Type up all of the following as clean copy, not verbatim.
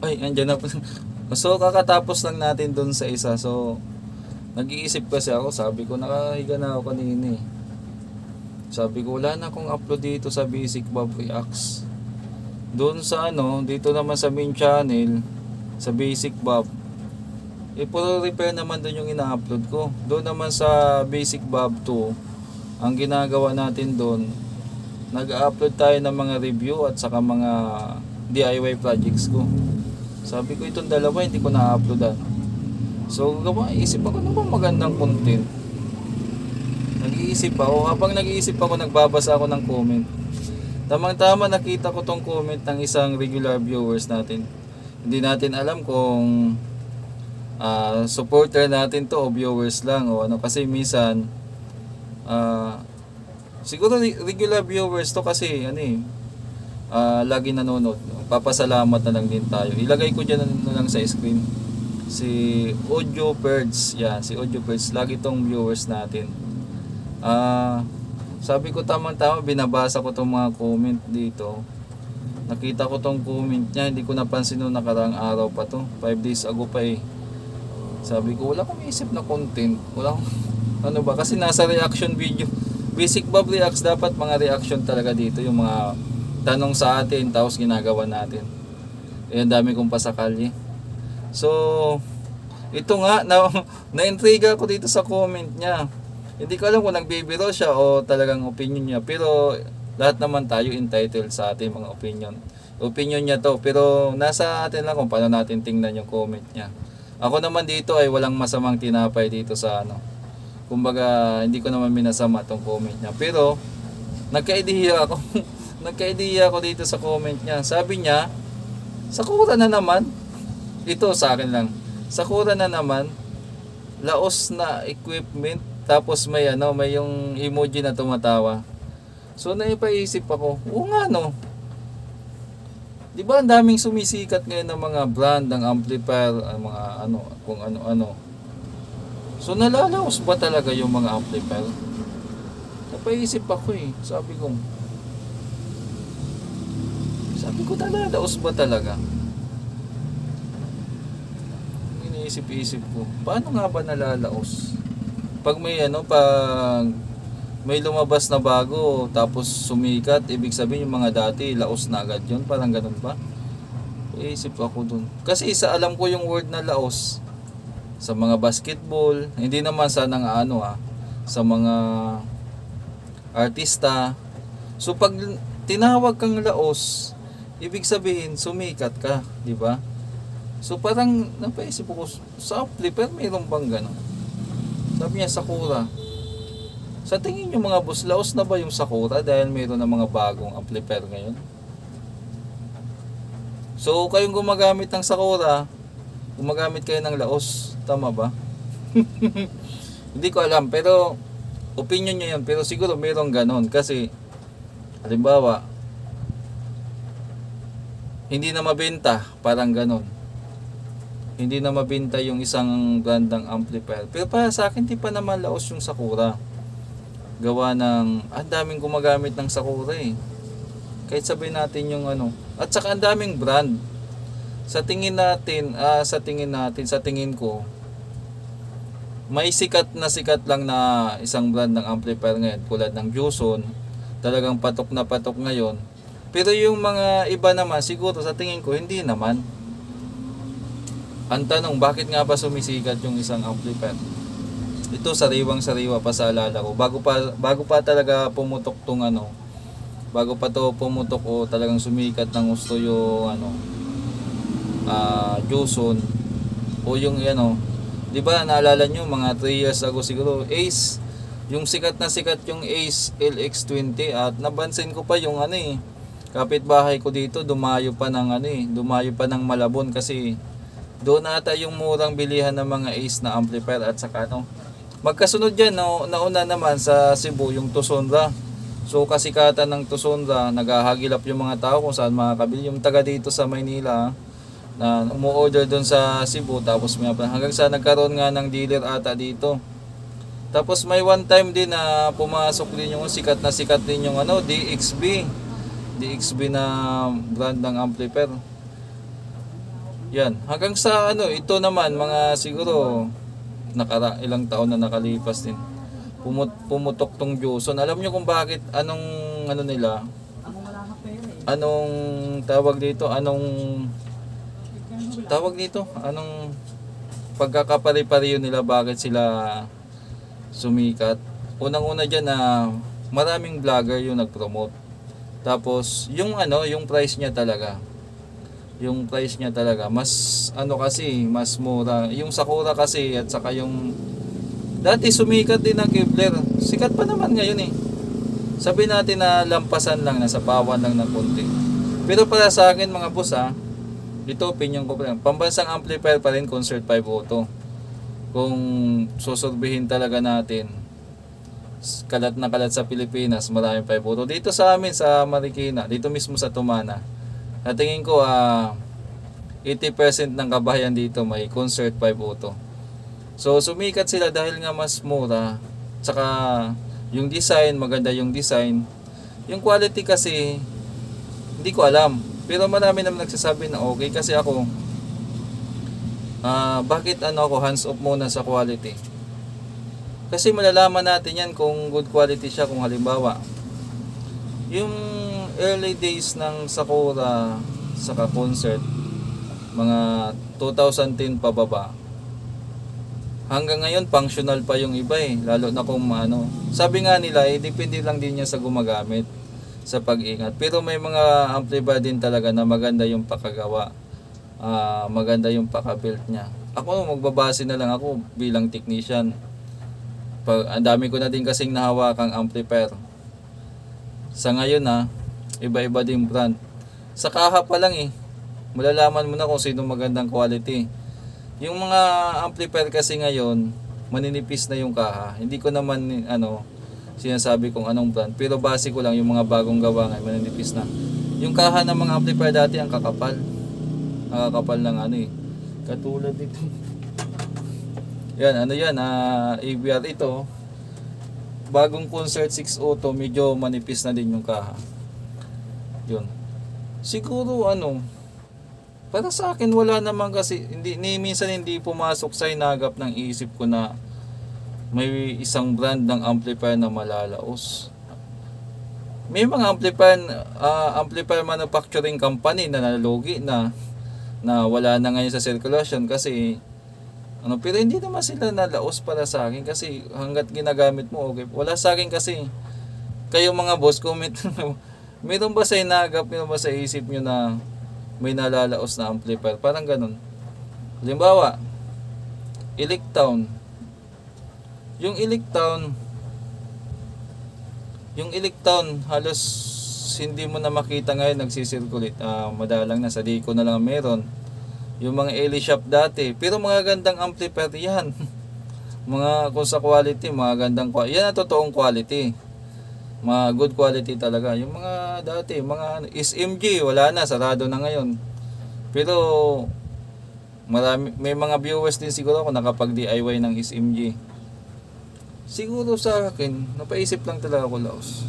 Ay, andyan na po. So, kakatapos lang natin dun sa isa. So, nag-iisip kasi ako. Sabi ko, nakahiga na ako kanina eh. Sabi ko, wala na akong upload dito sa Basic Bob Reacts. Doon sa ano, dito naman sa main channel, sa Basic Bob, puro repair naman doon yung ina-upload ko. Doon naman sa Basic Bob 2, ang ginagawa natin doon, nag-upload tayo ng mga review at saka mga DIY projects ko. Sabi ko, itong dalawa hindi ko na-uploadan. So, isip ako na bang magandang content. Nag-iisip ako. Habang nag-iisip ako, nagbabasa ako ng comment. Tamang-tama nakita ko tong comment ng isang regular viewers natin. Hindi natin alam kung supporter natin to o viewers lang o ano. Kasi minsan, siguro regular viewers to kasi ano eh, lagi nanonood. Papasalamat na lang din tayo. Ilagay ko dyan na lang sa screen. Si Audio Birds. Yan, si Audio Birds. Lagi tong viewers natin. Sabi ko tamang-tama, binabasa ko tong mga comment dito. Nakita ko tong comment niya, hindi ko napansin nung nakarang araw pa to. 5 days ago pa eh. Sabi ko, wala akong isip na content. Wala akong, ano ba, kasi nasa reaction video. Basic Bob Reacts, dapat mga reaction talaga dito. Yung mga tanong sa atin, tapos ginagawa natin. Ayan, dami kong pasakalye. So, ito nga, na-intriga ko dito sa comment niya. Hindi ko alam kung nagbibiro siya o talagang opinion niya. Pero lahat naman tayo entitled sa ating mga opinion. Opinion niya to. Pero nasa atin lang kung paano natin tingnan yung comment niya. Ako naman dito ay walang masamang tinapay dito sa ano. Kumbaga hindi ko naman minasama tong comment niya. Pero nagka-idea ako. Nagka-idea ako dito sa comment niya. Sabi niya, Sakura na naman. Ito sa akin lang. Sakura na naman. Laos na equipment. Tapos may ano, may yung emoji na tumatawa. So naipaisip ako, oo nga no. 'Di ba ang daming sumisikat ngayon ng mga brand ng amplifier, mga ano, kung ano-ano. So nalalaos ba talaga yung mga amplifier? Napaisip ako eh. Sabi ko nalalaos ba talaga? Iniisip-isip ko, paano nga ba nalalaos? Pag may lumabas na bago tapos sumikat, ibig sabihin yung mga dati laos na agad yun, parang ganun ba? Iisip ako dun. Kasi alam ko yung word na laos sa mga basketball, hindi naman sana nga sa mga artista. So pag tinawag kang laos, ibig sabihin sumikat ka, di ba? So parang napaisip ako, sa amplifier mayroon bang ganun? Sabi niya, Sakura. Sa tingin nyo mga boss, laos na ba yung Sakura dahil mayroon na mga bagong amplifier ngayon? So, kayong gumagamit ng Sakura, gumagamit kayo ng laos. Tama ba? Hindi ko alam, pero opinion nyo yun. Pero siguro mayroong ganon. Kasi, halimbawa, hindi na mabenta, parang ganon. Hindi na mabenta yung isang brandang amplifier. Pero para sa akin, di pa naman laos yung Sakura. Gawa ng, ang daming gumagamit ng Sakura eh. Kahit sabihin natin yung ano. At saka ang daming brand. Sa tingin ko, may sikat lang na isang brand ng amplifier ngayon. Tulad ng Juson. Talagang patok na patok ngayon. Pero yung mga iba naman, siguro sa tingin ko, hindi naman. Ang tanong, bakit nga ba sumisikat yung isang amplifier? Ito sariwang-sariwa pa sa alala ko. Bago pa talaga pumutok tong ano. Bago pa to pumutok o talagang sumikat ng gusto yung Juson o yung 'di ba naalala nyo mga 3 years ago siguro, Ace, yung sikat yung Ace LX20 at nabansin ko pa yung kapitbahay ko dito dumayo pa ng Malabon kasi doon ata yung murang bilihan ng mga Ace na amplifier at saka magkasunod yan, nauna naman sa Cebu yung Tucson-Ra. So kasikatan ng Tucson-Ra, naghahagilap yung mga tao kung saan makakabili. Yung taga dito sa Maynila na umu-order doon sa Cebu, tapos hanggang sa nagkaroon nga ng dealer ata dito. Tapos may one time din na pumasok din yung sikat din yung DXB na brand ng amplifier. Yan, hanggang sa ano, ito naman mga siguro ilang taon na nakalipas din. Pumutok tong Joson. Alam niyo kung bakit, anong ano nila? Anong tawag dito? Anong pagkakapari-pariyo nila, bakit sila sumikat? Unang-una diyan na maraming vlogger yung nag-promote. Tapos yung yung price niya talaga. Yung price niya talaga mas kasi mas mura. Yung Sakura kasi at saka yung dati sumikat din ang Kevlar. Sikat pa naman ngayon eh. Sabi natin na lampasan lang, nasa pawan lang ng konti. Pero para sa akin mga boss ito opinion ko pa lang. Pambansang amplifier pa rin Concert 5 Auto. Kung susurbihin talaga natin, kalat na kalat sa Pilipinas, maraming 5 Auto. Dito sa amin sa Marikina, dito mismo sa Tumana, at tingin ko 80% ng kabahayan dito may Concert 5 Auto. So sumikat sila dahil nga mas mura. Tsaka yung design, maganda yung design. Yung quality kasi hindi ko alam. Pero marami naman nagsasabi na okay. Kasi ako bakit ako hands off muna sa quality? Kasi malalaman natin yan kung good quality siya. Kung halimbawa yung early days ng Sakura saka Concert, mga 2010 pababa, hanggang ngayon functional pa yung iba lalo na kung sabi nga nila depende lang din niya sa gumagamit, sa pag-ingat. Pero may mga amplifier din talaga na maganda yung pakagawa, maganda yung paka-build niya. Ako magbabase na lang ako bilang technician. Ang dami ko na din kasing nahawakang amplifier. Sa ngayon iba-iba din brand. Sa kaha pa lang malalaman mo na kung sino magandang quality. Yung mga amplifier kasi ngayon, maninipis na yung kaha. Hindi ko naman sinasabi kung anong brand, pero base ko lang yung mga bagong gawa ngayon, maninipis na. Yung kaha ng mga amplifier dati ang kakapal. Ang kakapal ng katulad dito. Yan, ABR ito. Bagong Concert 6 Auto, medyo manipis na din yung kaha. Yun. Siguro para sa akin wala naman kasi minsan hindi pumasok sa hinagap ng isip ko na may isang brand ng amplifier na malalaos. May mga amplifier manufacturing company na nalugi na wala na ngayon sa circulation kasi pero hindi naman sila nalaos para sa akin kasi hanggat ginagamit mo okay. Wala sa akin kasi kayo mga boss, comment meron ba sa hinagap, meron ba sa isip nyo na may nalalaos na amplifier? Parang ganun. Halimbawa, Electown. Yung Electown halos hindi mo na makita ngayon nagsisirculate. Madalang na sa Dico na lang meron. Yung mga Eli Shop dati. Pero mga gandang amplifier yan. Kung sa quality, mga gandang quality. Yan ang totoong quality. Mga good quality talaga. Yung mga dati, mga SMG, wala na, sarado na ngayon. Pero may mga viewers din siguro ako nakapag-DIY ng SMG. Siguro sa akin, napaisip lang talaga ako, Laos.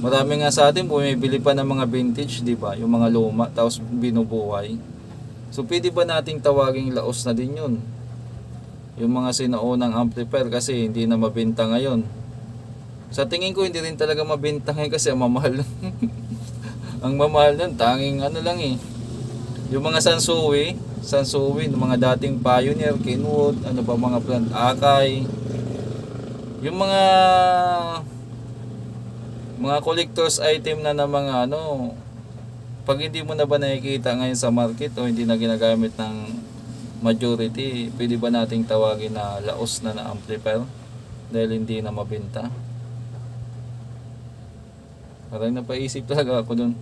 Marami nga sa atin bumibili pa ng mga vintage, di ba? Yung mga luma, tapos binubuhay. So pwede ba nating tawaging laos na din yun? Yung mga sinaunang amplifier kasi hindi na mabenta ngayon. Sa tingin ko hindi rin talaga mabenta ngayon kasi ang mamahal. Ang mamahal nun, tanging lang yung mga Sansui, mga dating Pioneer, Kenwood, mga brand, Akai. Yung mga collectors item na mga pag hindi mo na ba nakikita ngayon sa market o hindi na ginagamit ng majority, pwede ba nating tawagin na laos na amplifier dahil hindi na mabenta? Parang napaisip talaga ako dun.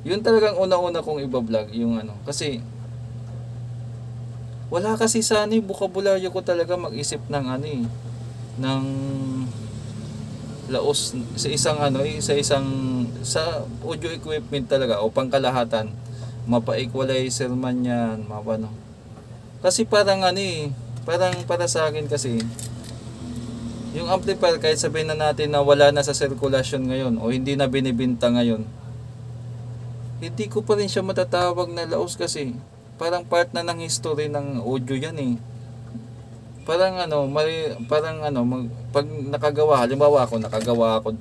Yun talagang una-una kong iba-vlog yung kasi wala kasi sana bukabularyo ko talaga mag-isip ng ng laos sa audio equipment talaga o pangkalahatan, mapa-equalizer man yan, kasi parang parang para sa akin kasi yung amplifier kahit sabihin na natin na wala na sa circulation ngayon o hindi na binibenta ngayon, hindi ko pa rin siya matatawag na laos kasi parang part na ng history ng audio yan eh. Parang pag nakagawa, halimbawa nakagawa ako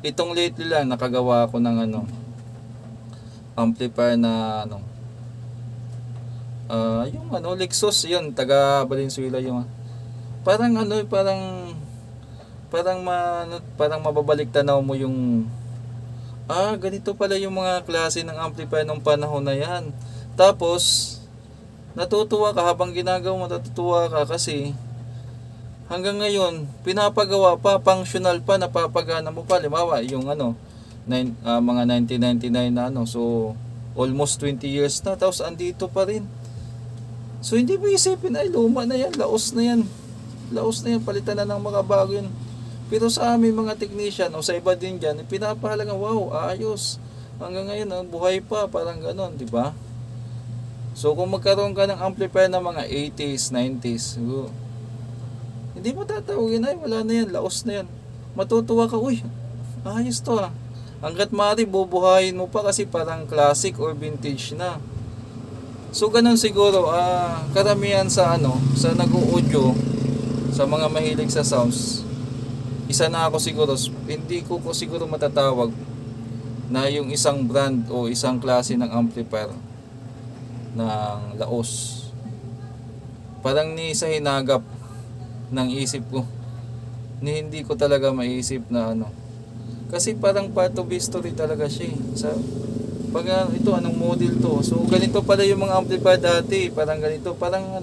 itong lately lang, nakagawa ako ng amplifier na yung Lexus, yun, taga Valenzuela yung parang parang mababalik tanaw mo yung ganito pala yung mga klase ng amplifier nung panahon na yan. Tapos natutuwa ka habang ginagawa mo, natutuwa ka kasi hanggang ngayon pinapagawa pa, functional pa, napapagana mo pa. Halimbawa yung mga 1999 na so almost 20 years na, tapos andito pa rin. So hindi mo isipin ay luma na yan, laos na yan, palitan na ng mga bago yun. Pero sa aming mga technician o sa iba din dyan, pinapahalagang wow, ayos, hanggang ngayon buhay pa, parang ganon, di ba? So kung magkaroon ka ng amplifier ng mga 80s, 90s, hindi mo tatawagin ay wala na yan, laos na yan. Matutuwa ka, uy, ayos to Hanggat maaari bubuhayin mo pa kasi parang classic or vintage na. So ganun siguro, karamihan sa sa nag-audio, sa mga mahilig sa sounds, isa na ako siguro, hindi ko siguro matatawag na yung isang brand o isang klase ng amplifier ng laos. Parang ni sa hinagap ng isip ko, hindi ko talaga maisip na kasi parang part of history talaga siya pag ito anong model to, so ganito pala yung mga amplifier dati, parang ganito, parang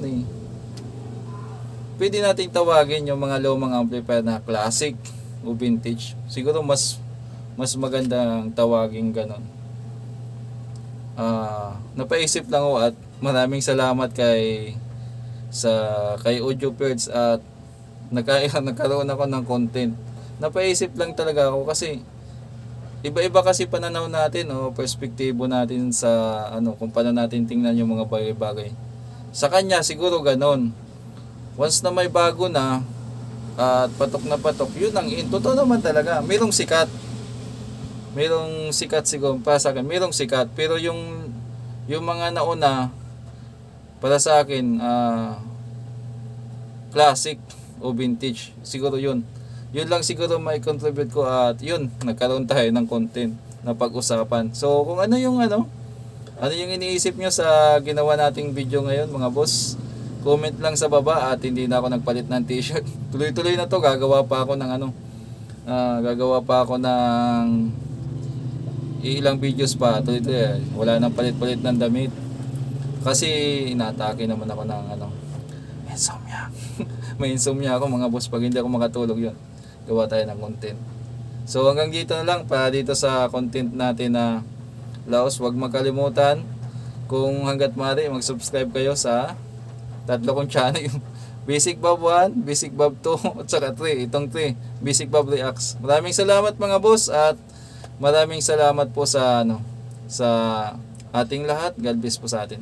pwede nating tawagin yung mga lumang amplifier na classic o vintage. Siguro mas magandang tawagin ganon. Napaisip lang ako at maraming salamat kay Audio Birds at nagkaroon ako ng content. Napaisip lang talaga ako kasi iba-iba kasi pananaw natin o perspektibo natin sa kung paano natin tingnan yung mga bagay-bagay. Sa kanya siguro ganon. Once na may bago na at patok na patok, yun ang totoo naman talaga. Merong sikat siguro para sa akin, merong sikat, pero yung mga nauna para sa akin classic o vintage, siguro yun lang siguro may contribute ko at yun, nagkaroon tayo ng content na pag-usapan. So kung ano yung iniisip nyo sa ginawa nating video ngayon mga boss, comment lang sa baba at hindi na ako nagpalit ng t-shirt. Tuloy-tuloy na to, gagawa pa ako ng ilang videos pa. Tuloy-tuloy, wala nang palit-palit ng damit. Kasi inatake naman ako ng insomnia. May insomnia ako mga boss, pag hindi ako makatulog yun. Gawa tayo ng content. So hanggang dito na lang para dito sa content natin na Laos. Huwag makalimutan kung hanggat maaari mag-subscribe kayo sa tatlo kong channel, yung Basic Bob 1, Basic Bob 2 at saka 3, itong 3, Basic Bob Reacts. Maraming salamat mga boss at maraming salamat po sa sa ating lahat. God bless po sa atin.